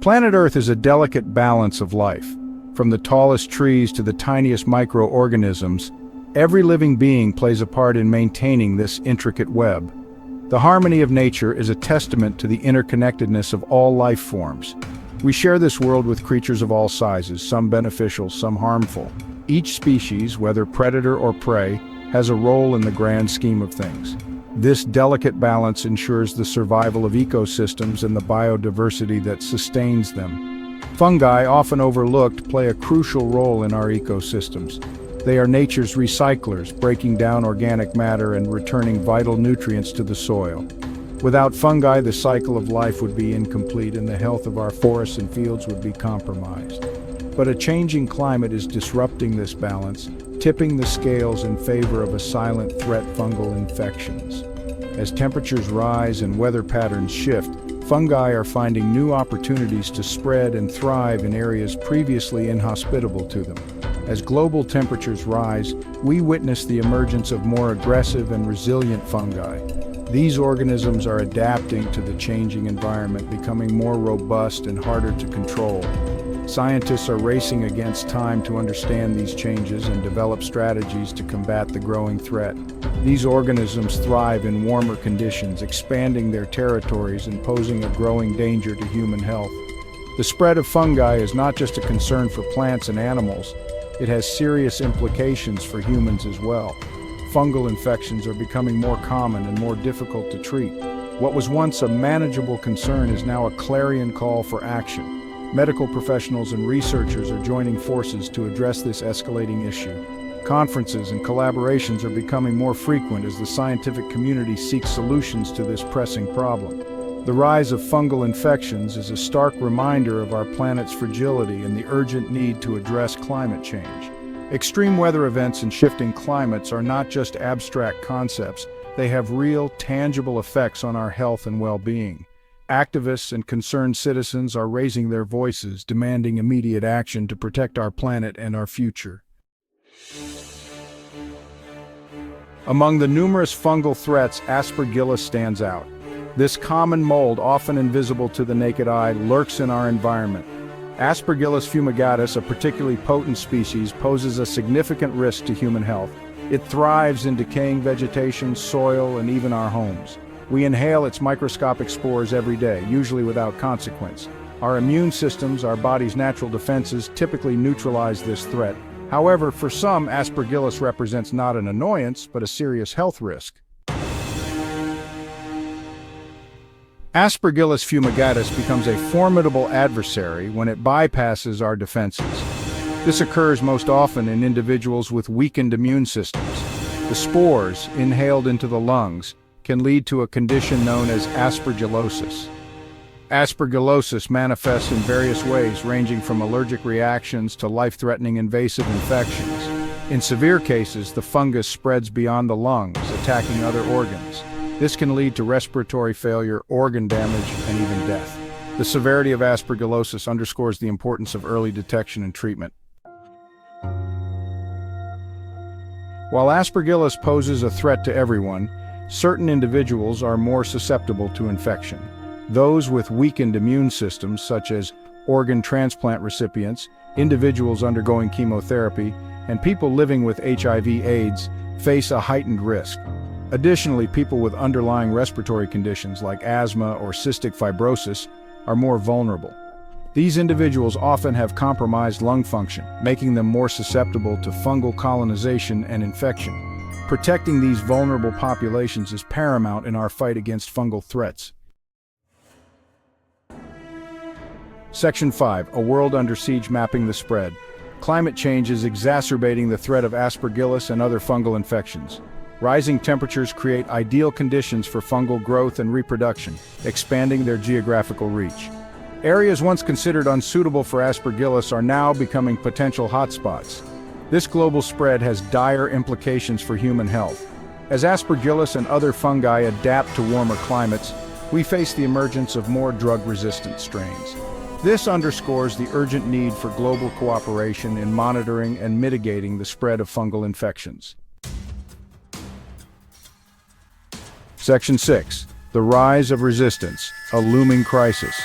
Planet Earth is a delicate balance of life. From the tallest trees to the tiniest microorganisms, every living being plays a part in maintaining this intricate web. The harmony of nature is a testament to the interconnectedness of all life forms. We share this world with creatures of all sizes, some beneficial, some harmful. Each species, whether predator or prey, has a role in the grand scheme of things. This delicate balance ensures the survival of ecosystems and the biodiversity that sustains them. Fungi, often overlooked, play a crucial role in our ecosystems. They are nature's recyclers, breaking down organic matter and returning vital nutrients to the soil. Without fungi, the cycle of life would be incomplete and the health of our forests and fields would be compromised. But a changing climate is disrupting this balance, tipping the scales in favor of a silent threat: fungal infections. As temperatures rise and weather patterns shift, fungi are finding new opportunities to spread and thrive in areas previously inhospitable to them. As global temperatures rise, we witness the emergence of more aggressive and resilient fungi. These organisms are adapting to the changing environment, becoming more robust and harder to control. Scientists are racing against time to understand these changes and develop strategies to combat the growing threat. These organisms thrive in warmer conditions, expanding their territories and posing a growing danger to human health. The spread of fungi is not just a concern for plants and animals, it has serious implications for humans as well. Fungal infections are becoming more common and more difficult to treat. What was once a manageable concern is now a clarion call for action. Medical professionals and researchers are joining forces to address this escalating issue. Conferences and collaborations are becoming more frequent as the scientific community seeks solutions to this pressing problem. The rise of fungal infections is a stark reminder of our planet's fragility and the urgent need to address climate change. Extreme weather events and shifting climates are not just abstract concepts, they have real, tangible effects on our health and well-being. Activists and concerned citizens are raising their voices, demanding immediate action to protect our planet and our future. Among the numerous fungal threats, Aspergillus stands out. This common mold, often invisible to the naked eye, lurks in our environment. Aspergillus fumigatus, a particularly potent species, poses a significant risk to human health. It thrives in decaying vegetation, soil, and even our homes. We inhale its microscopic spores every day, usually without consequence. Our immune systems, our body's natural defenses, typically neutralize this threat. However, for some, Aspergillus represents not an annoyance, but a serious health risk. Aspergillus fumigatus becomes a formidable adversary when it bypasses our defenses. This occurs most often in individuals with weakened immune systems. The spores, inhaled into the lungs, can lead to a condition known as aspergillosis. Aspergillosis manifests in various ways, ranging from allergic reactions to life-threatening invasive infections. In severe cases, the fungus spreads beyond the lungs, attacking other organs. This can lead to respiratory failure, organ damage, and even death. The severity of aspergillosis underscores the importance of early detection and treatment. While Aspergillus poses a threat to everyone, certain individuals are more susceptible to infection. Those with weakened immune systems, such as organ transplant recipients, individuals undergoing chemotherapy, and people living with HIV/AIDS, face a heightened risk. Additionally, people with underlying respiratory conditions like asthma or cystic fibrosis are more vulnerable. These individuals often have compromised lung function, making them more susceptible to fungal colonization and infection. Protecting these vulnerable populations is paramount in our fight against fungal threats. Section 5. A World Under Siege: Mapping the Spread. Climate change is exacerbating the threat of Aspergillus and other fungal infections. Rising temperatures create ideal conditions for fungal growth and reproduction, expanding their geographical reach. Areas once considered unsuitable for Aspergillus are now becoming potential hotspots. This global spread has dire implications for human health. As Aspergillus and other fungi adapt to warmer climates, we face the emergence of more drug-resistant strains. This underscores the urgent need for global cooperation in monitoring and mitigating the spread of fungal infections. Section 6. The Rise of Resistance, a Looming Crisis.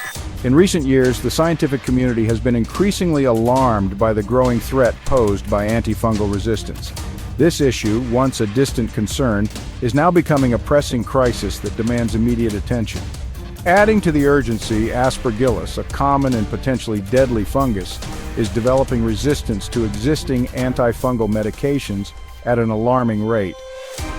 In recent years, the scientific community has been increasingly alarmed by the growing threat posed by antifungal resistance. This issue, once a distant concern, is now becoming a pressing crisis that demands immediate attention. Adding to the urgency, Aspergillus, a common and potentially deadly fungus, is developing resistance to existing antifungal medications at an alarming rate.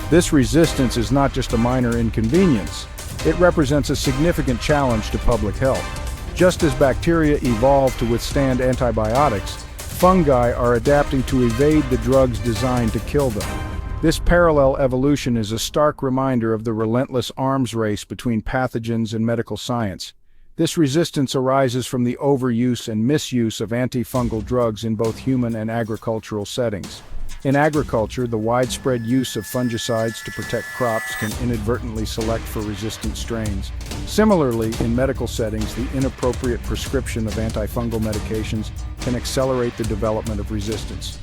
This resistance is not just a minor inconvenience, it represents a significant challenge to public health. Just as bacteria evolved to withstand antibiotics, fungi are adapting to evade the drugs designed to kill them. This parallel evolution is a stark reminder of the relentless arms race between pathogens and medical science. This resistance arises from the overuse and misuse of antifungal drugs in both human and agricultural settings. In agriculture, the widespread use of fungicides to protect crops can inadvertently select for resistant strains. Similarly, in medical settings, the inappropriate prescription of antifungal medications can accelerate the development of resistance.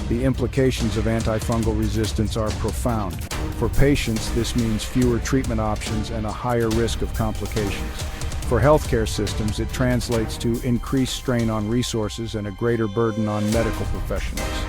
The implications of antifungal resistance are profound. For patients, this means fewer treatment options and a higher risk of complications. For healthcare systems, it translates to increased strain on resources and a greater burden on medical professionals.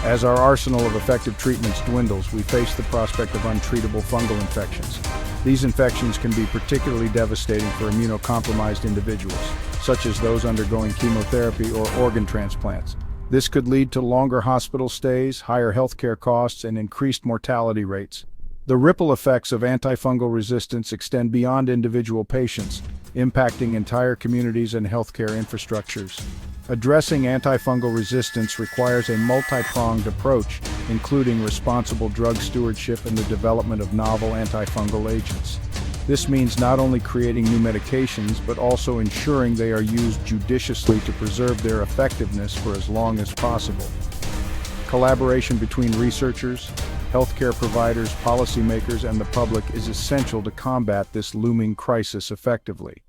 As our arsenal of effective treatments dwindles, we face the prospect of untreatable fungal infections. These infections can be particularly devastating for immunocompromised individuals, such as those undergoing chemotherapy or organ transplants. This could lead to longer hospital stays, higher healthcare costs, and increased mortality rates. The ripple effects of antifungal resistance extend beyond individual patients, impacting entire communities and healthcare infrastructures. Addressing antifungal resistance requires a multi-pronged approach, including responsible drug stewardship and the development of novel antifungal agents. This means not only creating new medications, but also ensuring they are used judiciously to preserve their effectiveness for as long as possible. Collaboration between researchers, healthcare providers, policymakers, and the public is essential to combat this looming crisis effectively.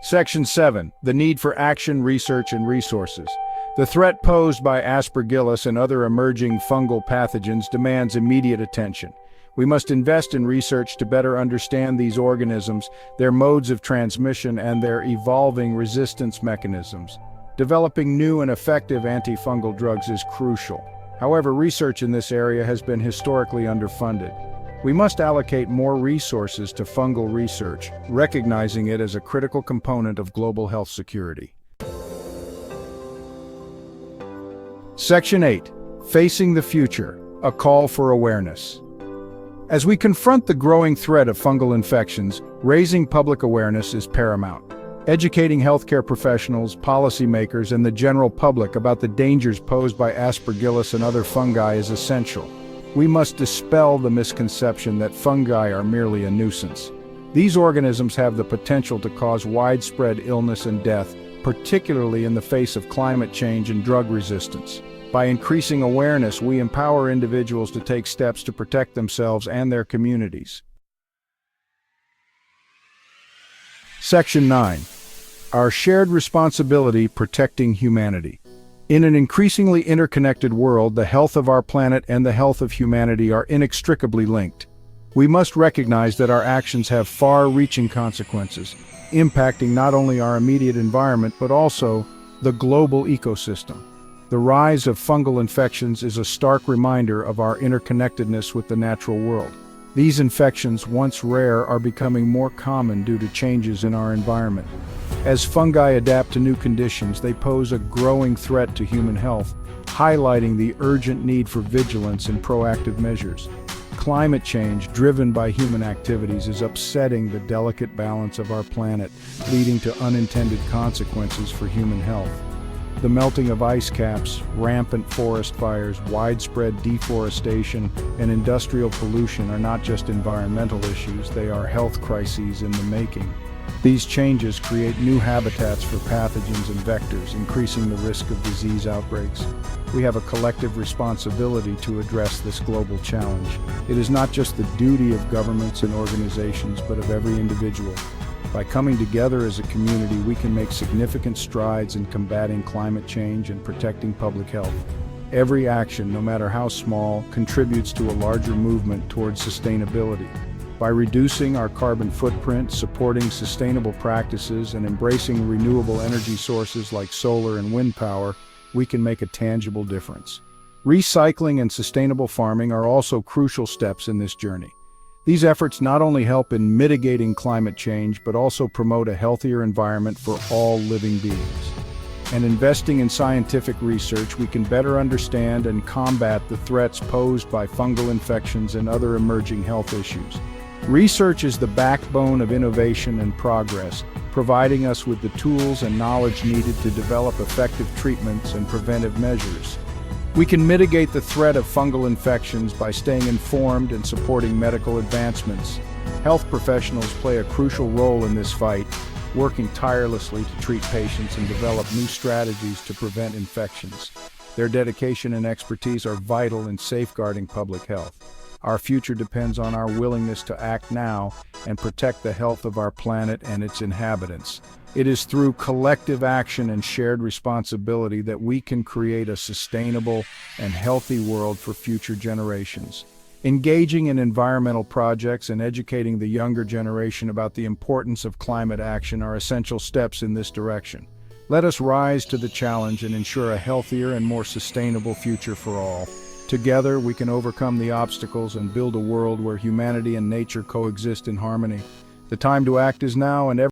Section 7. The need for action, research, and resources. The threat posed by Aspergillus and other emerging fungal pathogens demands immediate attention. We must invest in research to better understand these organisms, their modes of transmission, and their evolving resistance mechanisms. Developing new and effective antifungal drugs is crucial. However, research in this area has been historically underfunded. We must allocate more resources to fungal research, recognizing it as a critical component of global health security. Section 8. Facing the Future, a Call for Awareness. As we confront the growing threat of fungal infections, raising public awareness is paramount. Educating healthcare professionals, policymakers, and the general public about the dangers posed by Aspergillus and other fungi is essential. We must dispel the misconception that fungi are merely a nuisance. These organisms have the potential to cause widespread illness and death, particularly in the face of climate change and drug resistance. By increasing awareness, we empower individuals to take steps to protect themselves and their communities. Section 9. Our shared responsibility protecting humanity. In an increasingly interconnected world, the health of our planet and the health of humanity are inextricably linked. We must recognize that our actions have far-reaching consequences, impacting not only our immediate environment but also the global ecosystem. The rise of fungal infections is a stark reminder of our interconnectedness with the natural world. These infections, once rare, are becoming more common due to changes in our environment. As fungi adapt to new conditions, they pose a growing threat to human health, highlighting the urgent need for vigilance and proactive measures. Climate change, driven by human activities, is upsetting the delicate balance of our planet, leading to unintended consequences for human health. The melting of ice caps, rampant forest fires, widespread deforestation, and industrial pollution are not just environmental issues, they are health crises in the making. These changes create new habitats for pathogens and vectors, increasing the risk of disease outbreaks. We have a collective responsibility to address this global challenge. It is not just the duty of governments and organizations, but of every individual. By coming together as a community, we can make significant strides in combating climate change and protecting public health. Every action, no matter how small, contributes to a larger movement towards sustainability. By reducing our carbon footprint, supporting sustainable practices, and embracing renewable energy sources like solar and wind power, we can make a tangible difference. Recycling and sustainable farming are also crucial steps in this journey. These efforts not only help in mitigating climate change, but also promote a healthier environment for all living beings. And investing in scientific research, we can better understand and combat the threats posed by fungal infections and other emerging health issues. Research is the backbone of innovation and progress, providing us with the tools and knowledge needed to develop effective treatments and preventive measures. We can mitigate the threat of fungal infections by staying informed and supporting medical advancements. Health professionals play a crucial role in this fight, working tirelessly to treat patients and develop new strategies to prevent infections. Their dedication and expertise are vital in safeguarding public health. Our future depends on our willingness to act now and protect the health of our planet and its inhabitants. It is through collective action and shared responsibility that we can create a sustainable and healthy world for future generations. Engaging in environmental projects and educating the younger generation about the importance of climate action are essential steps in this direction. Let us rise to the challenge and ensure a healthier and more sustainable future for all. Together, we can overcome the obstacles and build a world where humanity and nature coexist in harmony. The time to act is now, and